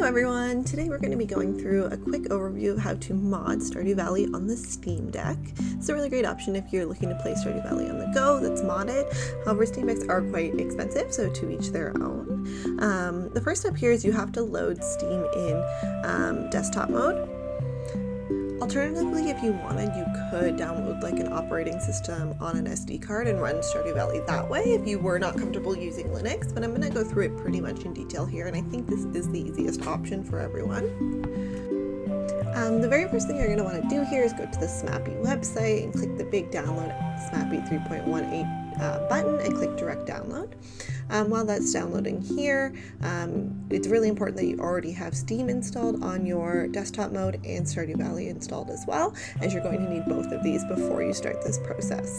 Hello everyone! Today we're going to be going through a quick overview of how to mod Stardew Valley on the Steam Deck. It's a really great option if you're looking to play Stardew Valley on the go that's modded. However, Steam Decks are quite expensive, so to each their own. The first step here is you have to load Steam in desktop mode. Alternatively, if you wanted, you could download like an operating system on an SD card and run Stardew Valley that way if you were not comfortable using Linux, but I'm going to go through it pretty much in detail here, and I think this is the easiest option for everyone. The very first thing you're going to want to do here is go to the Snappy website and click the big download Snappy 3.18 button and click direct download. While that's downloading here, it's really important that you already have Steam installed on your desktop mode and Stardew Valley installed as well, as you're going to need both of these before you start this process.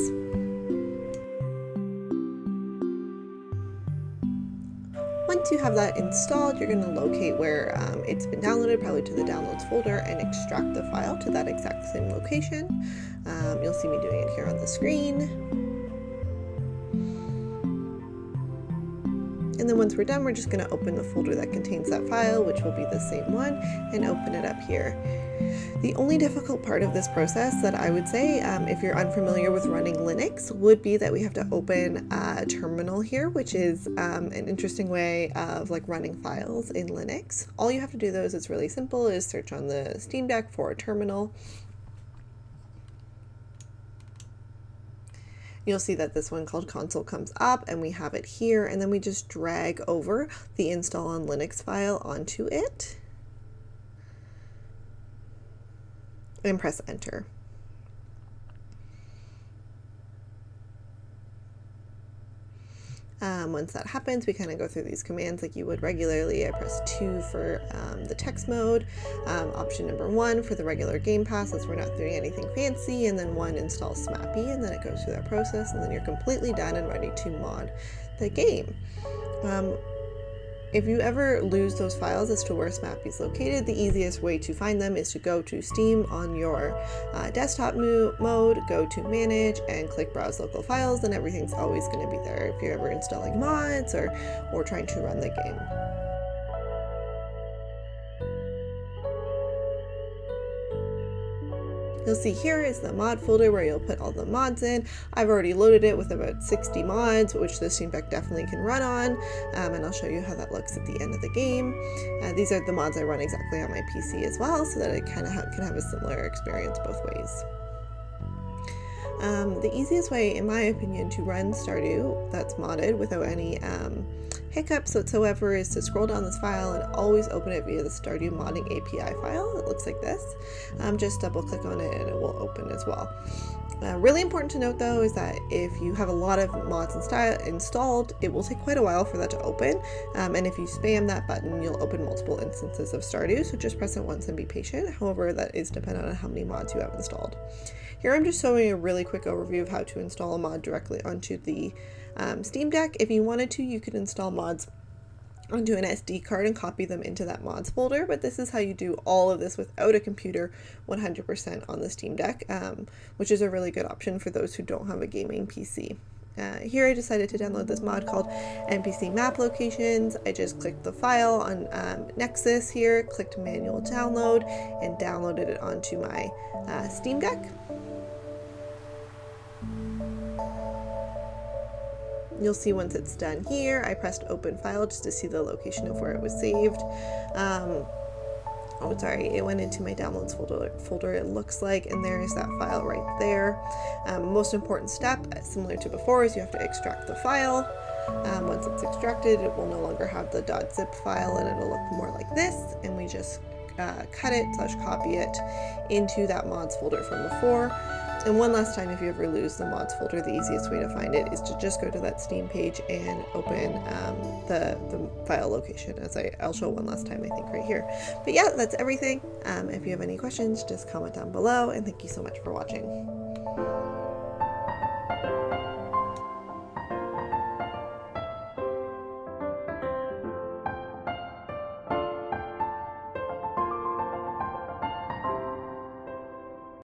Once you have that installed, you're going to locate where it's been downloaded, probably to the downloads folder, and extract the file to that exact same location. You'll see me doing it here on the screen. And then once we're done, we're just going to open the folder that contains that file, which will be the same one, and open it up here. The only difficult part of this process that I would say, if you're unfamiliar with running Linux, would be that we have to open a terminal here, which is an interesting way of like running files in Linux. All you have to do though is it's really simple, is search on the Steam Deck for a terminal. You'll see that this one called console comes up and we have it here, and then we just drag over the install on Linux file onto it and press enter. Once that happens, we kind of go through these commands like you would regularly. I press 2 for the text mode, option number 1 for the regular game pass, as we're not doing anything fancy, and then 1 install Snappy, and then it goes through that process, and then you're completely done and ready to mod the game. If you ever lose those files as to where Snappy is located, the easiest way to find them is to go to Steam on your desktop mode, go to manage and click browse local files, and everything's always going to be there if you're ever installing mods or trying to run the game. You'll see here is the mod folder where you'll put all the mods in. I've already loaded it with about 60 mods, which the Steam Deck definitely can run on, and I'll show you how that looks at the end of the game. These are the mods I run exactly on my PC as well, so that it kind of can have a similar experience both ways. The easiest way, in my opinion, to run Stardew that's modded without any hiccups whatsoever is to scroll down this file and always open it via the Stardew modding API file. It looks like this. Just double click on it and it will open as well. Really important to note though is that if you have a lot of mods installed, it will take quite a while for that to open, and if you spam that button, you'll open multiple instances of Stardew, so just press it once and be patient. However, that is dependent on how many mods you have installed. Here I'm just showing a really quick overview of how to install a mod directly onto the Steam Deck. If you wanted to, you could install mods onto an SD card and copy them into that mods folder, but this is how you do all of this without a computer 100% on the Steam Deck, which is a really good option for those who don't have a gaming PC. Here I decided to download this mod called NPC Map Locations. I just clicked the file on Nexus here, clicked manual download, and downloaded it onto my Steam Deck. You'll see once it's done here, I pressed open file just to see the location of where it was saved. Oh, sorry, it went into my downloads folder it looks like, and there's that file right there. Most important step, similar to before, is you have to extract the file. Once it's extracted, it will no longer have the .zip file, and it'll look more like this, and we just cut it / copy it into that mods folder from before. And one last time, if you ever lose the mods folder, the easiest way to find it is to just go to that Steam page and open the file location, as I'll show one last time, I think, right here. But yeah, that's everything. If you have any questions, just comment down below, and thank you so much for watching.